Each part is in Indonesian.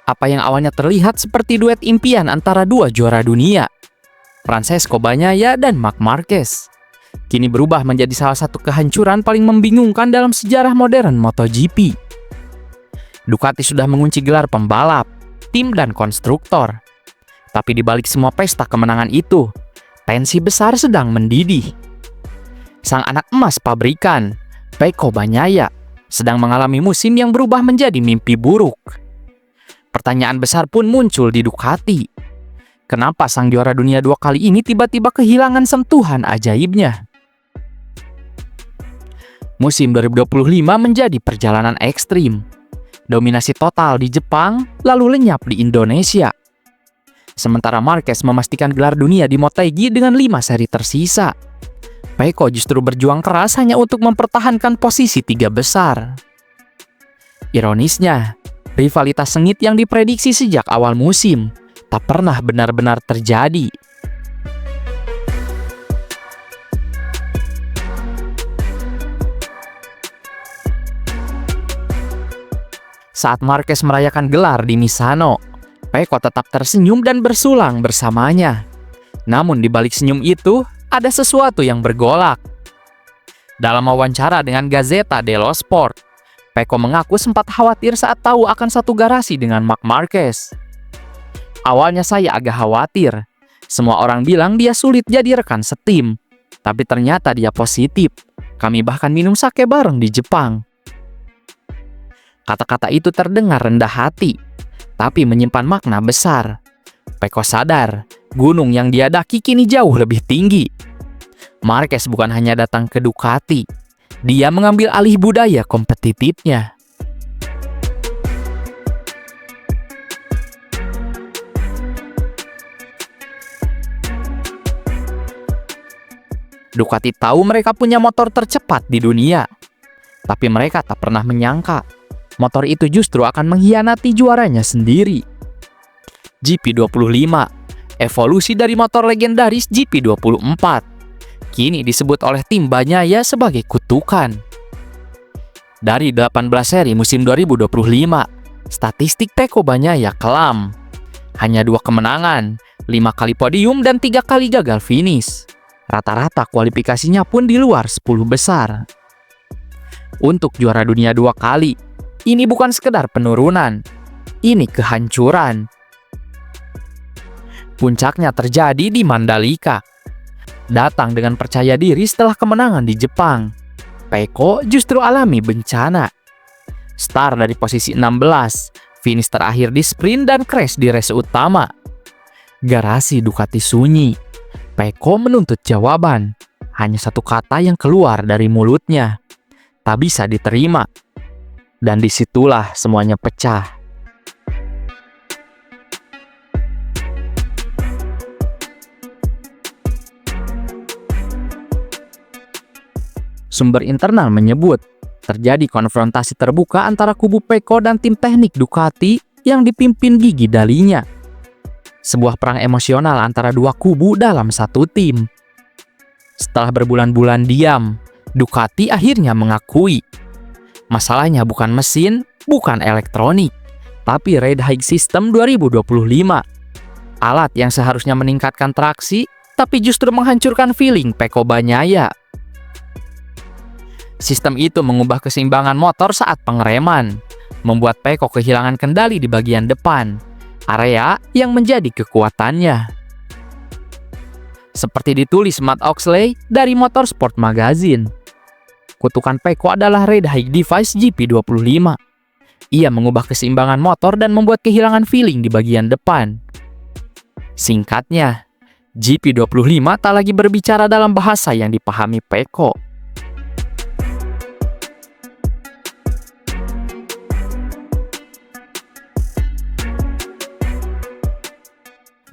Apa yang awalnya terlihat seperti duet impian antara dua juara dunia, Francesco Bagnaia dan Marc Marquez, kini berubah menjadi salah satu kehancuran paling membingungkan dalam sejarah modern MotoGP. Ducati sudah mengunci gelar pembalap, tim dan konstruktor. Tapi di balik semua pesta kemenangan itu, tensi besar sedang mendidih. Sang anak emas pabrikan, Pecco Bagnaia, sedang mengalami musim yang berubah menjadi mimpi buruk. Pertanyaan besar pun muncul di Ducati. Kenapa sang juara dunia 2 kali ini tiba-tiba kehilangan sentuhan ajaibnya? Musim 2025 menjadi perjalanan ekstrim. Dominasi total di Jepang, lalu lenyap di Indonesia. Sementara Marquez memastikan gelar dunia di Motegi dengan 5 seri tersisa. Pecco justru berjuang keras hanya untuk mempertahankan posisi 3 besar. Ironisnya, rivalitas sengit yang diprediksi sejak awal musim tak pernah benar-benar terjadi. Saat Marquez merayakan gelar di Misano, Pecco tetap tersenyum dan bersulang bersamanya. Namun di balik senyum itu, ada sesuatu yang bergolak. Dalam wawancara dengan Gazzetta dello Sport, Pecco mengaku sempat khawatir saat tahu akan satu garasi dengan Marc Marquez. Awalnya saya agak khawatir. Semua orang bilang dia sulit jadi rekan setim. Tapi ternyata dia positif. Kami bahkan minum sake bareng di Jepang. Kata-kata itu terdengar rendah hati, tapi menyimpan makna besar. Pecco sadar, gunung yang dia daki kini jauh lebih tinggi. Marquez bukan hanya datang ke Ducati, dia mengambil alih budaya kompetitifnya. Ducati tahu mereka punya motor tercepat di dunia, tapi mereka tak pernah menyangka motor itu justru akan mengkhianati juaranya sendiri. GP25, evolusi dari motor legendaris GP24, kini disebut oleh tim Bagnaia sebagai kutukan. Dari 18 seri musim 2025, statistik Pecco Bagnaia kelam. Hanya 2 kemenangan, 5 kali podium dan 3 kali gagal finish. Rata-rata kualifikasinya pun di luar 10 besar. Untuk juara dunia 2 kali, ini bukan sekedar penurunan, ini kehancuran. Puncaknya terjadi di Mandalika. Datang dengan percaya diri setelah kemenangan di Jepang, Pecco justru alami bencana. Start dari posisi 16, finish terakhir di sprint dan crash di race utama. Garasi Ducati sunyi. Pecco menuntut jawaban. Hanya satu kata yang keluar dari mulutnya. Tak bisa diterima. Dan disitulah semuanya pecah. Sumber internal menyebut, terjadi konfrontasi terbuka antara kubu Pecco dan tim teknik Ducati yang dipimpin Gigi Dalinya. Sebuah perang emosional antara dua kubu dalam satu tim. Setelah berbulan-bulan diam, Ducati akhirnya mengakui masalahnya bukan mesin, bukan elektronik, tapi Ride High System 2025. Alat yang seharusnya meningkatkan traksi, tapi justru menghancurkan feeling Pecco Bagnaia. Sistem itu mengubah keseimbangan motor saat pengereman, membuat Pecco kehilangan kendali di bagian depan, area yang menjadi kekuatannya. Seperti ditulis Matt Oxley dari Motorsport Magazine, kutukan Pecco adalah Ride High Device GP25. Ia mengubah keseimbangan motor dan membuat kehilangan feeling di bagian depan. Singkatnya, GP25 tak lagi berbicara dalam bahasa yang dipahami Pecco.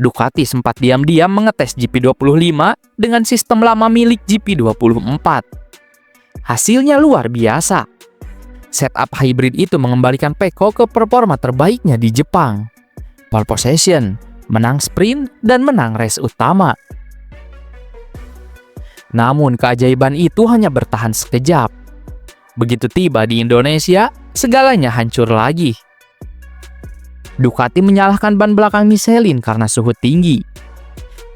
Ducati sempat diam-diam mengetes GP25 dengan sistem lama milik GP24. Hasilnya luar biasa. Setup hybrid itu mengembalikan Pecco ke performa terbaiknya di Jepang. Pole position, menang sprint, dan menang race utama. Namun keajaiban itu hanya bertahan sekejap. Begitu tiba di Indonesia, segalanya hancur lagi. Ducati menyalahkan ban belakang Michelin karena suhu tinggi.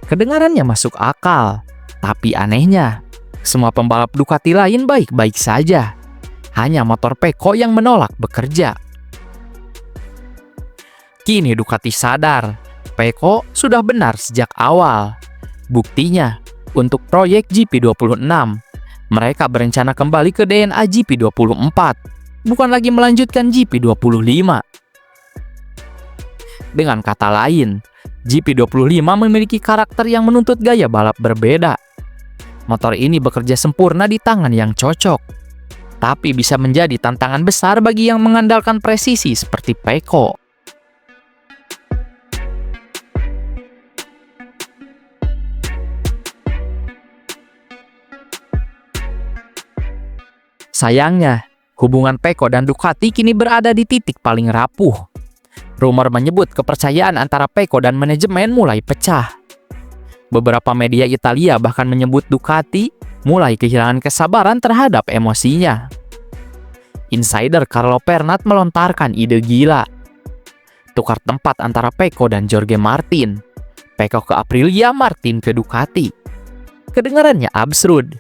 Kedengarannya masuk akal, tapi anehnya, semua pembalap Ducati lain baik-baik saja. Hanya motor Pecco yang menolak bekerja. Kini Ducati sadar, Pecco sudah benar sejak awal. Buktinya, untuk proyek GP26, mereka berencana kembali ke DNA GP24, bukan lagi melanjutkan GP25. Dengan kata lain, GP25 memiliki karakter yang menuntut gaya balap berbeda. Motor ini bekerja sempurna di tangan yang cocok, tapi bisa menjadi tantangan besar bagi yang mengandalkan presisi seperti Pecco. Sayangnya, hubungan Pecco dan Ducati kini berada di titik paling rapuh. Rumor menyebut kepercayaan antara Pecco dan manajemen mulai pecah. Beberapa media Italia bahkan menyebut Ducati mulai kehilangan kesabaran terhadap emosinya. Insider Carlo Pernat melontarkan ide gila. Tukar tempat antara Pecco dan Jorge Martin. Pecco ke Aprilia, Martin ke Ducati. Kedengarannya absurd,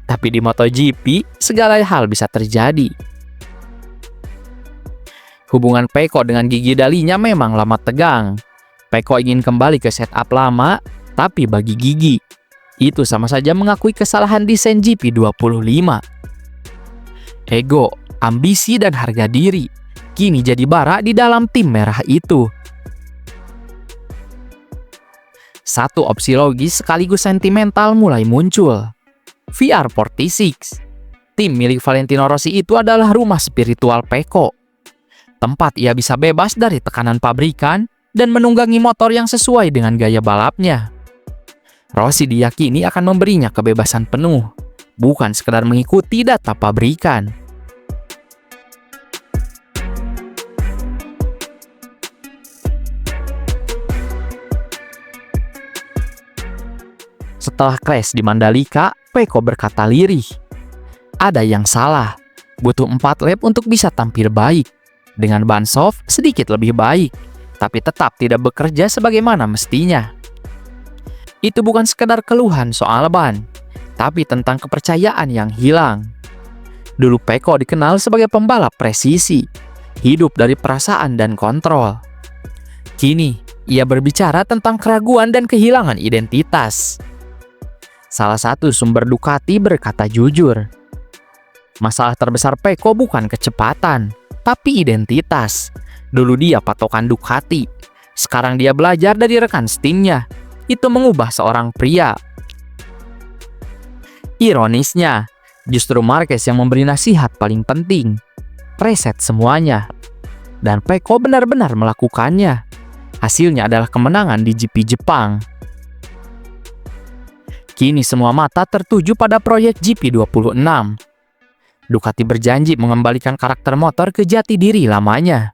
tapi di MotoGP segala hal bisa terjadi. Hubungan Pecco dengan Gigi Dalinya memang lama tegang. Pecco ingin kembali ke setup lama, tapi bagi Gigi, itu sama saja mengakui kesalahan desain GP25. Ego, ambisi, dan harga diri kini jadi bara di dalam tim merah itu. Satu opsi logis sekaligus sentimental mulai muncul. VR46. Tim milik Valentino Rossi itu adalah rumah spiritual Pecco. Tempat ia bisa bebas dari tekanan pabrikan dan menunggangi motor yang sesuai dengan gaya balapnya. Rossi diyakini akan memberinya kebebasan penuh, bukan sekedar mengikuti data pabrikan. Setelah crash di Mandalika, Pecco berkata lirih, "Ada yang salah. Butuh 4 lap untuk bisa tampil baik. Dengan ban soft sedikit lebih baik, tapi tetap tidak bekerja sebagaimana mestinya." Itu bukan sekedar keluhan soal ban, tapi tentang kepercayaan yang hilang. Dulu Pecco dikenal sebagai pembalap presisi, hidup dari perasaan dan kontrol. Kini, ia berbicara tentang keraguan dan kehilangan identitas. Salah satu sumber Ducati berkata jujur, masalah terbesar Pecco bukan kecepatan, tapi identitas. Dulu dia patokan Ducati, sekarang dia belajar dari rekan setimnya. Itu mengubah seorang pria. Ironisnya, justru Marquez yang memberi nasihat paling penting. Reset semuanya. Dan Pecco benar-benar melakukannya. Hasilnya adalah kemenangan di GP Jepang. Kini semua mata tertuju pada proyek GP26. Ducati berjanji mengembalikan karakter motor ke jati diri lamanya.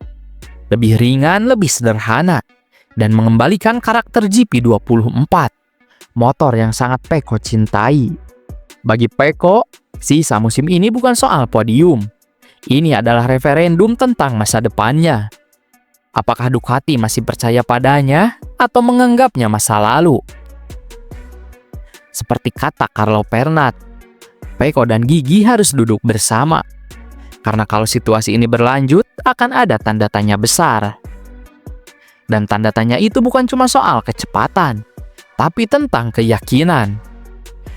Lebih ringan, lebih sederhana, dan mengembalikan karakter GP24. Motor yang sangat Pecco cintai. Bagi Pecco, sisa musim ini bukan soal podium. Ini adalah referendum tentang masa depannya. Apakah Ducati masih percaya padanya atau menganggapnya masa lalu? Seperti kata Carlo Pernat, Pecco dan Gigi harus duduk bersama. Karena kalau situasi ini berlanjut, akan ada tanda tanya besar. Dan tanda tanya itu bukan cuma soal kecepatan, tapi tentang keyakinan.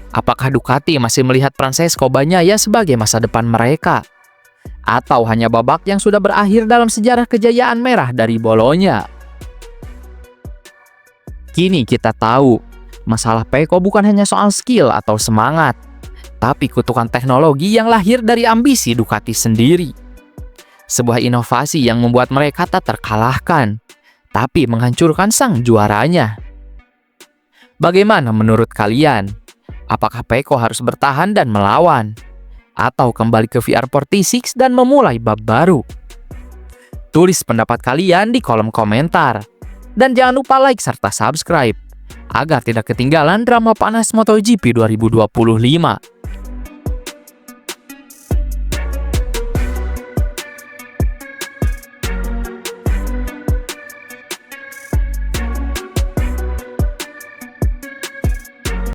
Apakah Ducati masih melihat Francesco Bagnaia sebagai masa depan mereka? Atau hanya babak yang sudah berakhir dalam sejarah kejayaan merah dari Bologna? Kini kita tahu, masalah Pecco bukan hanya soal skill atau semangat, tapi kutukan teknologi yang lahir dari ambisi Ducati sendiri. Sebuah inovasi yang membuat mereka tak terkalahkan, tapi menghancurkan sang juaranya. Bagaimana menurut kalian? Apakah Pecco harus bertahan dan melawan? Atau kembali ke VR46 dan memulai bab baru? Tulis pendapat kalian di kolom komentar. Dan jangan lupa like serta subscribe agar tidak ketinggalan drama panas MotoGP 2025.